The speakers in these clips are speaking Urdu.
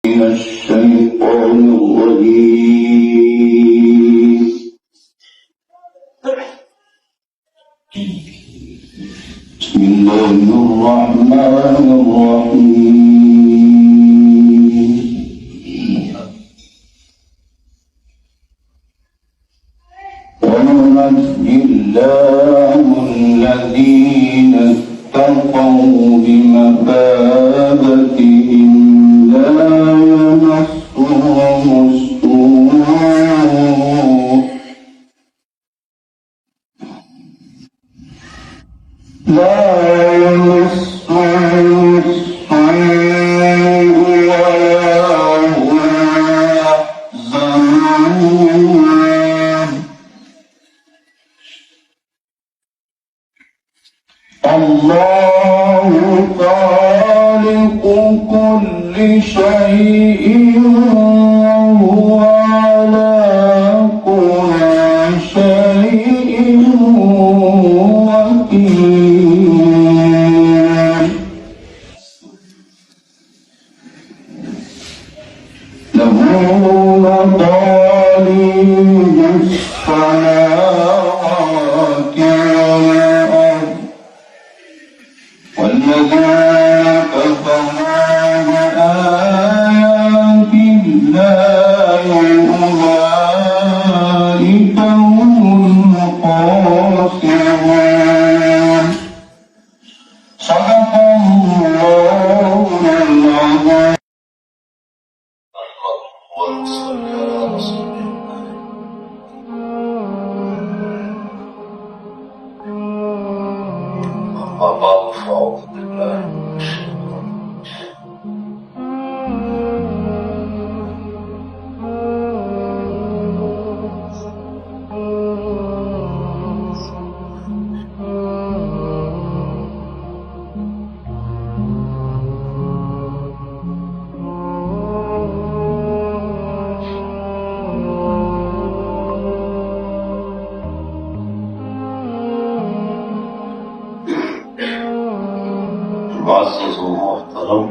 من الشيطان الرجيم. بسم الله الرحمن الرحيم. وينجي الله الذين اتقوا بمفازتهم لا يمسهم السوء ولا هم يحزنون. الله خالق كل شيء وهو على كل شيء وكيل. له مقاليد السماوات والأرض والذين كفروا بآيات الله أولئك هم الخاسرون. صدق الله العظيم. ونصلي على رسول الله. أما بعد فأعوذ بالله من الشيطان معزز ومحترم،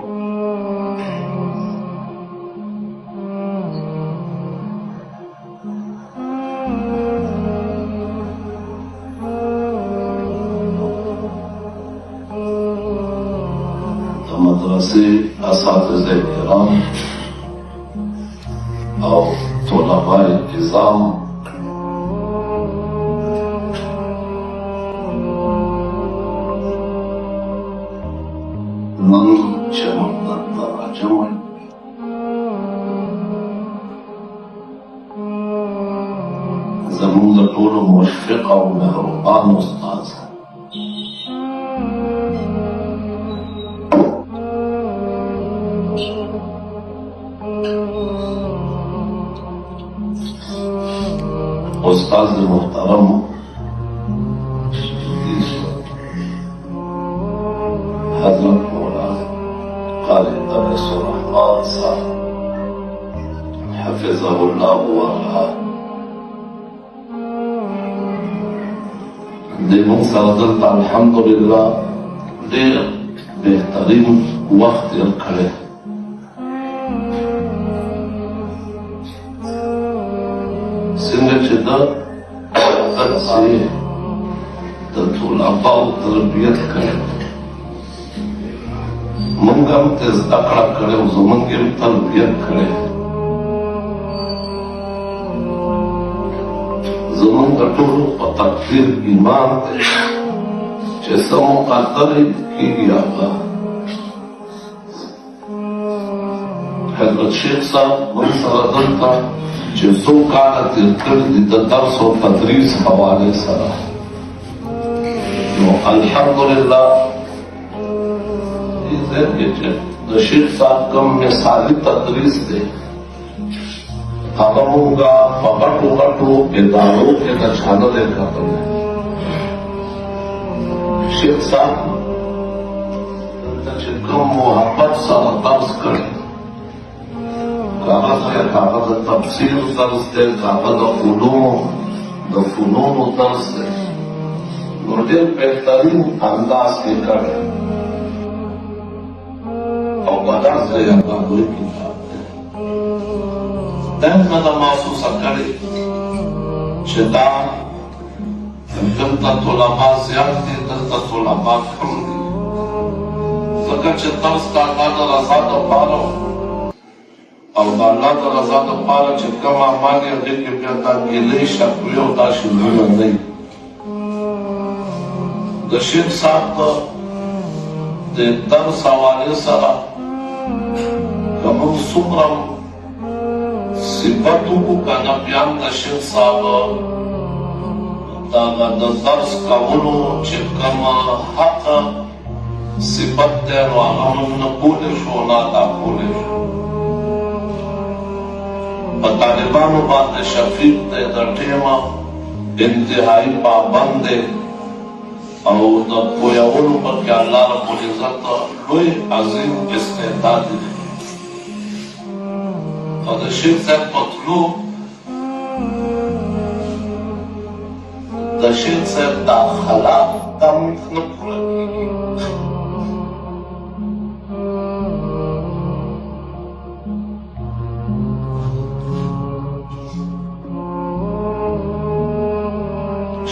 مدرسه اساتذه کرام او طلباء نظام، نن چې موږ دلته راجوړ زموږ د ټولو مشفق او مهربان استاد استاد محترم حضرت مولانا قاری درس الرحمن صاحب حفظه الله ورعاه د موږ سره دلته الحمدلله ډېر بهترین وخت تېر کړی. څنګه چې د طلباو تربیت کړی، موږ هم ته زده کړه کړې او زموږ هم تربیت کړې. زموږ د ټولو په تقدیر ایمان دی چې څه مقدر کېږي هغه. حضرت شیخ صاحب موږ سره دلته چې څو کاله تېر کړي دي د درس او تدریس حوالې سره، نو الحمدلله د شیخ صاحب کوم مثالي تدریس دی هغه موږ په غټو غټو ادارو کې د چا نه دی کتلی. شیخ صاحب چې کوم محبت سره درس کړی، هغه د تفسیر درس دی، هغه د فنونو درس دی، نو ډېر بهترین انداز کې کړی او بدرس دی هغه لوی کتاب دی. والدائم منا محسوسه کړې چې دا دلته طلبا زیات دي دلته طلبا کم دي ځکه چې تاسو د الله د رضا دپاره او د الله د رضا دپاره چې کوم اعمال یې هغې کې بیا دا ګیلې شکوې او دا شلونه نه وي د شیخ صاحب د درس حوالې سره که موږ څومره صفت وکړو که نه بیا هم د شیخ صاحب دغه د درس کولو چې کوم حق صفت دی نو هغه موږ نه پولی شو نه ادا پولی شو په طالبانو باندې شفیق دی د ټیمه انتهایی پابند دی او د پویولو پکې الله رب العزت لوی عظیم استعداد دی او د شیخ صاحب په تلو د شیخ صاحب دا خلاق کم نه پوره کېږي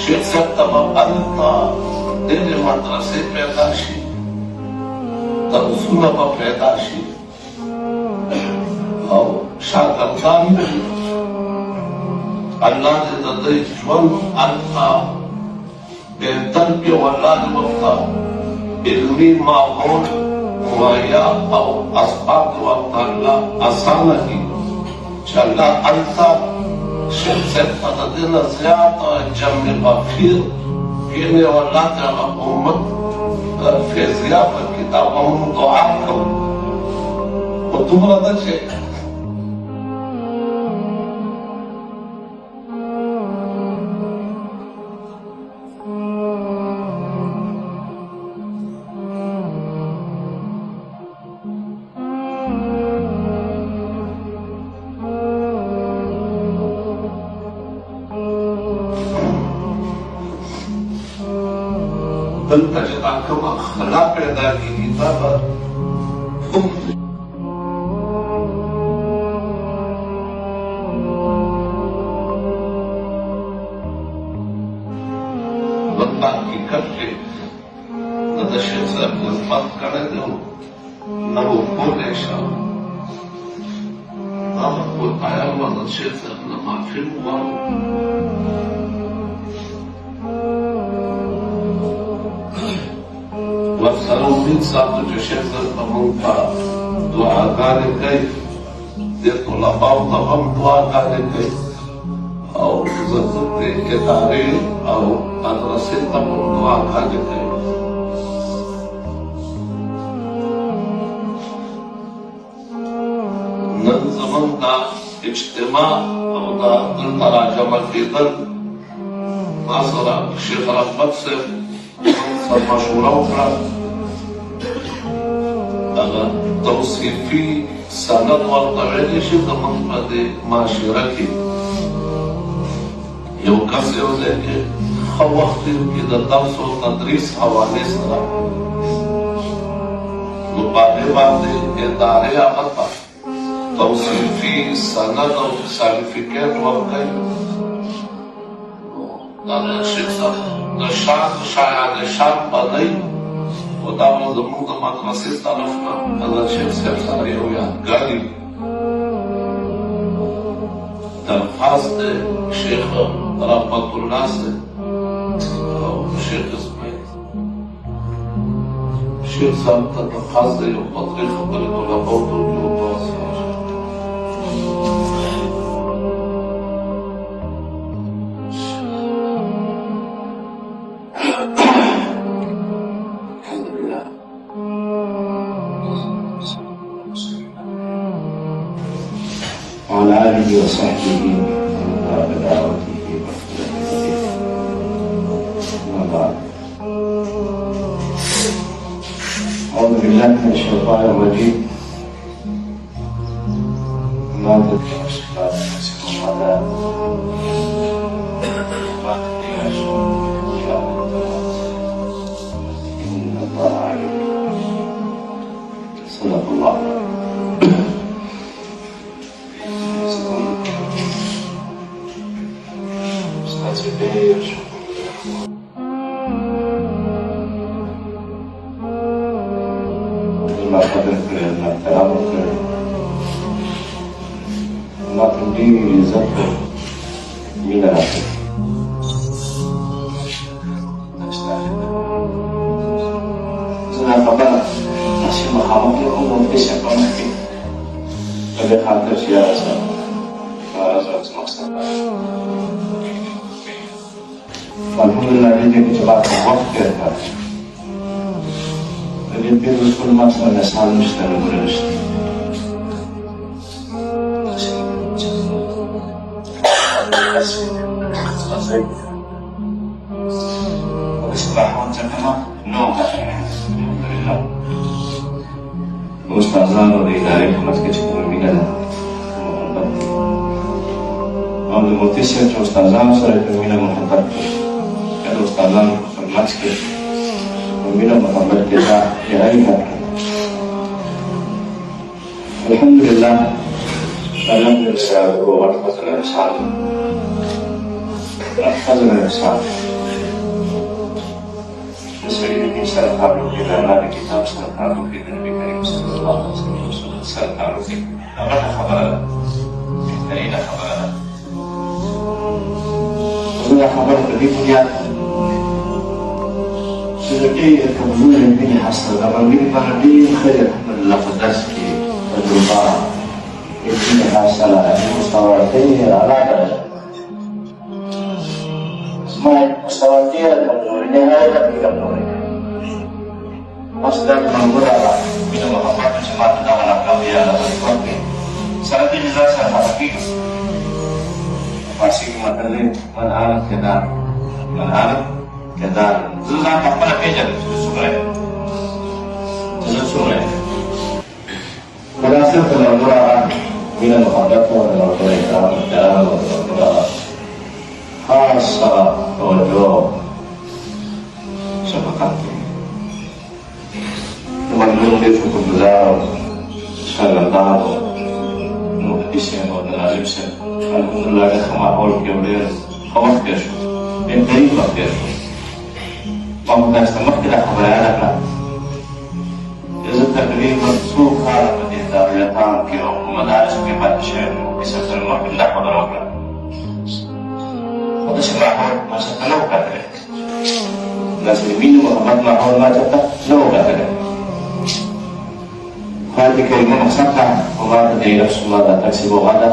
شیخ صاحب ته به هلته ډېرې مدرسې پیدا شي درسونه به پیدا شي او شاګردان الله دې د دوی ژوند هلته بهتر کړي او الله دې ورته علمي ماحول مهیا او اسباب دې ورته الله اسانه کړي چې الله هلته شیخ صاحب ته د دې نه زیات جمع غفیر کینې او الله ته هغه امت فیضیاب کړي دا به موږ دعا کوو خو دومره ده چې دلته چې دا کومه خلا پیدا کېږي دا به هم دلته حقیقت کې د شیخ صاحب خدمت کړی دی نه به پولی شم دا به پوهیان به د شیخ صاحب نه معافي وغواړو ورسره امید ساتو چې شیخ صاحب به موږ ته دعاګانې کوي دې طلباو ته هم دعاګانې کوي او زه دې ادارې او مدرسې ته هم دعاګانې کوي نن زموږ دا اجتماع او دا دلته راجمع کېدل ما سره شیخ رحمت صاحب سره مشوره وکړه هغه توصیفي سند ورته ویلی شي زموږ په دې معاشره کې یو کس یو ځای کې ښه وخت تېر کړي د درس او تدریس حوالې سره نو په هغې باندې ادارې هغه ته توصیفي سند او سرټیفیکیټ ورکوي دا د شیخ صاحب د شان شایان شان به نه وي خو دا به زموږ د مدرسې طرف نه حضرت شیخ صاحب سره یو یادګار وي درخواست دی شیخ رحمت الله صاحب او شیخ اسماعیل شیخ صاحب ته درخواست دی یو قطرې خبرې طلباو ته وکړي او دعا سره وعلى آله وصحبه ومن دعا بدعوته واهتدى أما بعد أعوذ بالله من الشيطان الرجيم ما تدري الصفات ولا إن الله عليم صدق الله ډېر شکر. زما قدر کړی، زما احترام وکړی، ما ته ډېر عزت او مینه راکړې. زه دا خبره داسې مخامخ لیکم مفتي صاحب په مخ کې په دې خاطر چې یاره صاحب زما څه مقصد دی. الحمدلله دې کې چې ما ته وخت تېر کړ، د دې تېرو ټولو ما سره مثال نشته، نمونه نشته. استادانو د ادارې په مخ کې چې کومه مینه ده محبت دی، او د مفتي صاحب چې استادانو سره کومه مینه محبت دی، یا د استادانو په خدمت کې کومه مینه محبت کې دا یاري حق دی. الحمدلله الحمدلله هو غرفة الإنسان أخذ الإنسان سيدي سألتعلم إلى مال كتاب سألتعلم في النبي الكريم صلى الله عليه وسلم سألتعلم في أغنى خبرنا يحترين خبرنا وزنا خبرت في فياتا سيدي كمزول الدنيا حسنا لما نجيب بردين خير الحمد لله قدس في الدربارة يبقى حسنا المستوى على درجة اسمعي مستوى نهاية في كمزولين Maksudnya mengurangkan minum apa kesempatan dengan akal dia dalam waktu. Saat ini saya hadapi masih materi mana kedar. Zuzan apa nak kerja susungai. Berhasil mengurangkan minum apa dengan mereka dalam khas dojo sepakat. Teman-teman dia cukup besar, sangat tahu, muhdisnya dan alimnya. Alhamdulillah dia kemahol kemudian kawat kesu, yang dari kawat kesu. Pembukaan setengah tidak keberanian kan? Jadi takriban suka pada datang ke madaris ke pasien, bisa terima pindah pada orang. Pada semahol masa tahu kata. Nasi minum Muhammad mahol macam tak tahu kata. هذه كلمة مقصدها وما تدري نفس ماذا تكسب غدا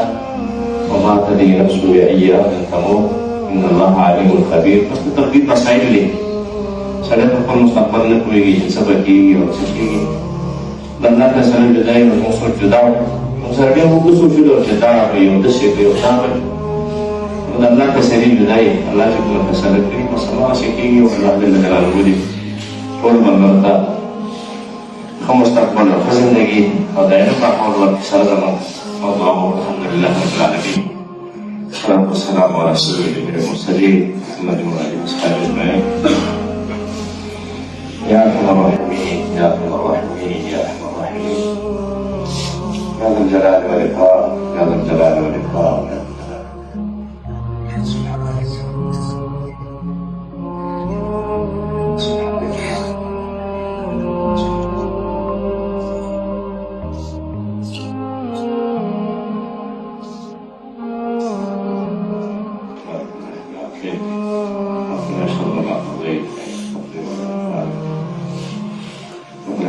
وما تدري نفس بأي أرض تموت إن الله عليم خبير. بس تربيت مسائل لي سألت كل مستقبل لكم يجي سبكي وسكي لما تسأل الجداي والموصول جداي وسألبيه بقصو جدو جداي ويودسي ويوتابع لما تسأل الجداي الله جدو تسأل الكريم وصلاة سكي والله جل جلاله ودي كل من مرتاح مستقبل وزندگی اور دائروں کا حول وقت سرزمان اور دعاو الحمدللہ رب العالمین الصلاة والسلام على رسول الله المرسلين محمد وآله وصحبه أجمعين. يا أرحم الراحمين يا أرحم الراحمين يا أرحم الراحمين يا ذا الجلال والإكرام يا ذا الجلال والإكرام يا ذا الجلال سبحان الله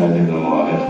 هذه المواعيد